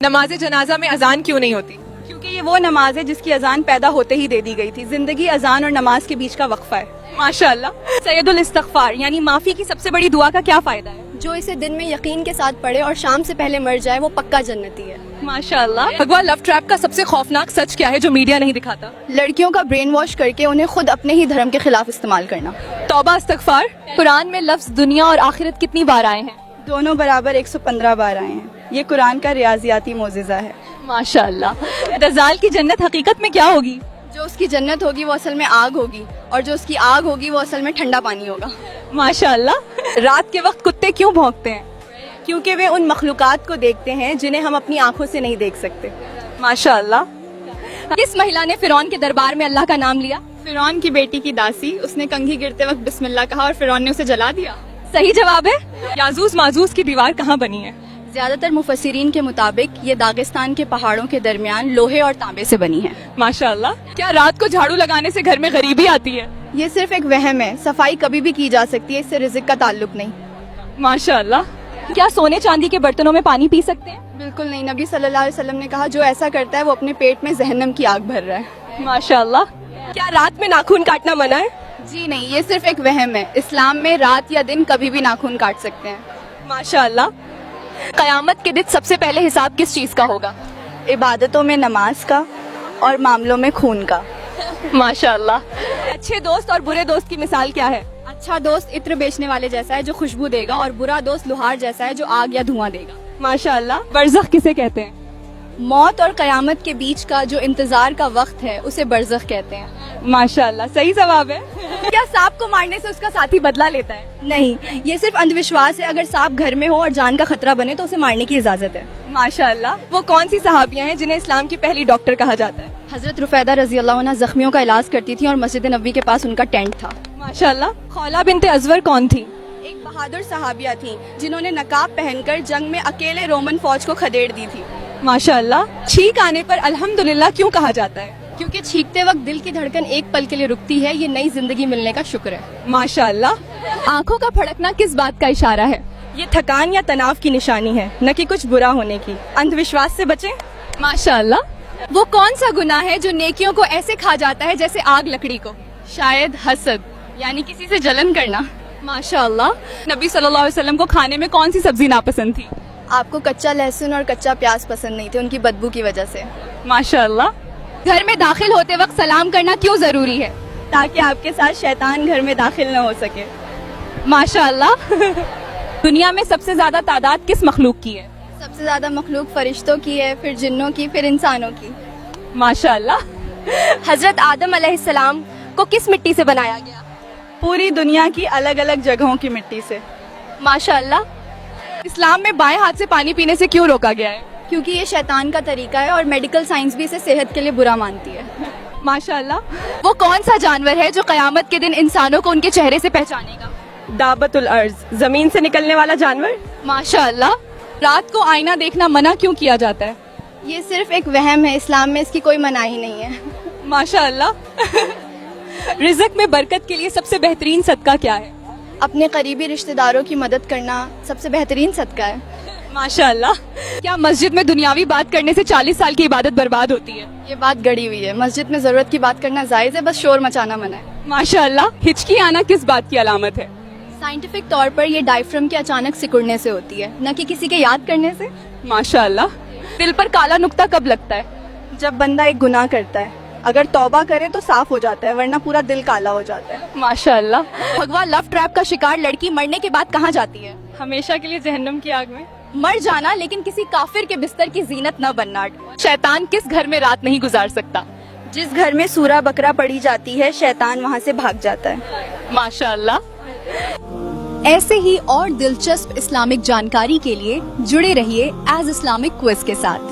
نماز جنازہ میں اذان کیوں نہیں ہوتی؟ کیونکہ یہ وہ نماز ہے جس کی اذان پیدا ہوتے ہی دے دی گئی تھی. زندگی اذان اور نماز کے بیچ کا وقفہ ہے. ماشاءاللہ. سید الاستغفار یعنی معافی کی سب سے بڑی دعا کا کیا فائدہ ہے؟ جو اسے دن میں یقین کے ساتھ پڑھے اور شام سے پہلے مر جائے وہ پکا جنتی ہے. ماشاءاللہ. بھگوا لو ٹریپ کا سب سے خوفناک سچ کیا ہے جو میڈیا نہیں دکھاتا؟ لڑکیوں کا برین واش کر کے انہیں خود اپنے ہی دھرم کے خلاف استعمال کرنا. توبہ استغفار. قرآن میں لفظ دنیا اور آخرت کتنی بار آئے ہیں؟ دونوں برابر 115 بار آئے ہیں. یہ قرآن کا ریاضیاتی معجزہ ہے. ماشاءاللہ. دجال کی جنت حقیقت میں کیا ہوگی؟ جو اس کی جنت ہوگی وہ اصل میں آگ ہوگی اور جو اس کی آگ ہوگی وہ اصل میں ٹھنڈا پانی ہوگا. ماشاءاللہ. رات کے وقت کتے کیوں بھونکتے ہیں؟ کیونکہ وہ ان مخلوقات کو دیکھتے ہیں جنہیں ہم اپنی آنکھوں سے نہیں دیکھ سکتے. ماشاءاللہ. کس مہیلا نے فرعون کے دربار میں اللہ کا نام لیا؟ فرعون کی بیٹی کی داسی. اس نے کنگھی گرتے وقت بسم اللہ کہا اور فرعون نے اسے جلا دیا. صحیح جواب ہے. یاجوج ماجوج کی دیوار کہاں بنی ہے؟ زیادہ تر مفسرین کے مطابق یہ داغستان کے پہاڑوں کے درمیان لوہے اور تانبے سے بنی ہے. ماشاءاللہ. کیا رات کو جھاڑو لگانے سے گھر میں غریبی آتی ہے؟ یہ صرف ایک وہم ہے. صفائی کبھی بھی کی جا سکتی ہے. اس سے رزق کا تعلق نہیں. ماشاءاللہ. کیا سونے چاندی کے برتنوں میں پانی پی سکتے ہیں؟ بالکل نہیں. نبی صلی اللہ علیہ وسلم نے کہا جو ایسا کرتا ہے وہ اپنے پیٹ میں جہنم کی آگ بھر رہا ہے. ماشاءاللہ. کیا رات میں ناخن کاٹنا منع ہے؟ جی نہیں. یہ صرف ایک وہم ہے. اسلام میں رات یا دن کبھی بھی ناخن کاٹ سکتے ہیں. ماشاءاللہ. قیامت کے دن سب سے پہلے حساب کس چیز کا ہوگا؟ عبادتوں میں نماز کا اور معاملوں میں خون کا. ماشاءاللہ. اچھے دوست اور برے دوست کی مثال کیا ہے؟ اچھا دوست عطر بیچنے والے جیسا ہے جو خوشبو دے گا اور برا دوست لوہار جیسا ہے جو آگ یا دھواں دے گا. ماشاءاللہ. برزخ کسے کہتے ہیں؟ موت اور قیامت کے بیچ کا جو انتظار کا وقت ہے اسے برزخ کہتے ہیں. ماشاءاللہ. صحیح جواب ہے. کیا سانپ کو مارنے سے اس کا ساتھی بدلہ لیتا ہے؟ نہیں. یہ صرف اندھ وشواس ہے. اگر سانپ گھر میں ہو اور جان کا خطرہ بنے تو اسے مارنے کی اجازت ہے. ماشاءاللہ. وہ کون سی صحابیاں ہیں جنہیں اسلام کی پہلی ڈاکٹر کہا جاتا ہے؟ حضرت رفیدہ رضی اللہ عنہ زخمیوں کا علاج کرتی تھی اور مسجد نبوی کے پاس ان کا ٹینٹ تھا. ماشاءاللہ. خولہ بنت ازور کون تھی؟ ایک بہادر صحابیہ تھیں جنہوں نے نقاب پہن کر جنگ میں اکیلے رومن فوج کو کھدیڑ دی تھی. ماشاءاللہ. چھینک آنے پر الحمدللہ کیوں کہا جاتا ہے؟ کیونکہ چھینکتے وقت دل کی دھڑکن ایک پل کے لیے رکتی ہے. یہ نئی زندگی ملنے کا شکر ہے. ماشاءاللہ. آنکھوں کا پھڑکنا کس بات کا اشارہ ہے؟ یہ تھکان یا تناؤ کی نشانی ہے نہ کہ کچھ برا ہونے کی. اندھ وشواس سے بچیں. ماشاءاللہ. وہ کون سا گناہ ہے جو نیکیوں کو ایسے کھا جاتا ہے جیسے آگ لکڑی کو؟ شاید حسد یعنی کسی سے جلن کرنا. ماشاءاللہ. نبی صلی اللہ علیہ وسلم کو کھانے میں کون سی سبزی ناپسند تھی؟ آپ کو کچا لہسن اور کچا پیاز پسند نہیں تھے ان کی بدبو کی وجہ سے. ماشاءاللہ. گھر میں داخل ہوتے وقت سلام کرنا کیوں ضروری ہے؟ تاکہ آپ کے ساتھ شیطان گھر میں داخل نہ ہو سکے. ماشاءاللہ. دنیا میں سب سے زیادہ تعداد کس مخلوق کی ہے؟ سب سے زیادہ مخلوق فرشتوں کی ہے, پھر جنوں کی, پھر انسانوں کی. ماشاءاللہ. حضرت آدم علیہ السلام کو کس مٹی سے بنایا گیا؟ پوری دنیا کی الگ الگ جگہوں کی مٹی سے. ماشاءاللہ. اسلام میں بائیں ہاتھ سے پانی پینے سے کیوں روکا گیا ہے؟ کیونکہ یہ شیطان کا طریقہ ہے اور میڈیکل سائنس بھی اسے صحت کے لیے برا مانتی ہے. ماشاءاللہ. وہ کون سا جانور ہے جو قیامت کے دن انسانوں کو ان کے چہرے سے پہچانے گا؟ دابت الارض, زمین سے نکلنے والا جانور. ماشاءاللہ. رات کو آئینہ دیکھنا منع کیوں کیا جاتا ہے؟ یہ صرف ایک وہم ہے. اسلام میں اس کی کوئی مناہی نہیں ہے. ماشاءاللہ. رزق میں برکت کے لیے سب سے بہترین صدقہ کیا ہے؟ اپنے قریبی رشتہ داروں کی مدد کرنا سب سے بہترین صدقہ ہے. ماشاءاللہ. کیا مسجد میں دنیاوی بات کرنے سے 40 سال کی عبادت برباد ہوتی ہے؟ یہ بات گڑی ہوئی ہے. مسجد میں ضرورت کی بات کرنا جائز ہے, بس شور مچانا منع ہے. ماشاءاللہ. ہچکی آنا کس بات کی علامت ہے؟ سائنٹیفک طور پر یہ ڈائفرم کے اچانک سکڑنے سے ہوتی ہے, نہ کہ کسی کے یاد کرنے سے. ماشاءاللہ. دل پر کالا نقطہ کب لگتا ہے؟ جب بندہ ایک گناہ کرتا ہے. اگر توبہ کرے تو صاف ہو جاتا ہے, ورنہ پورا دل کالا ہو جاتا ہے. ماشاءاللہ. بھگوا لو ٹریپ کا شکار لڑکی مرنے کے بعد کہاں جاتی ہے؟ ہمیشہ کے لیے جہنم کی آگ میں. مر جانا, لیکن کسی کافر کے بستر کی زینت نہ بننا. شیطان کس گھر میں رات نہیں گزار سکتا؟ جس گھر میں سورہ بقرہ پڑھی جاتی ہے شیطان وہاں سے بھاگ جاتا ہے. ماشاءاللہ. ایسے ہی اور دلچسپ اسلامک جانکاری کے لیے جڑے رہیے ایز اسلامک کوئز کے ساتھ.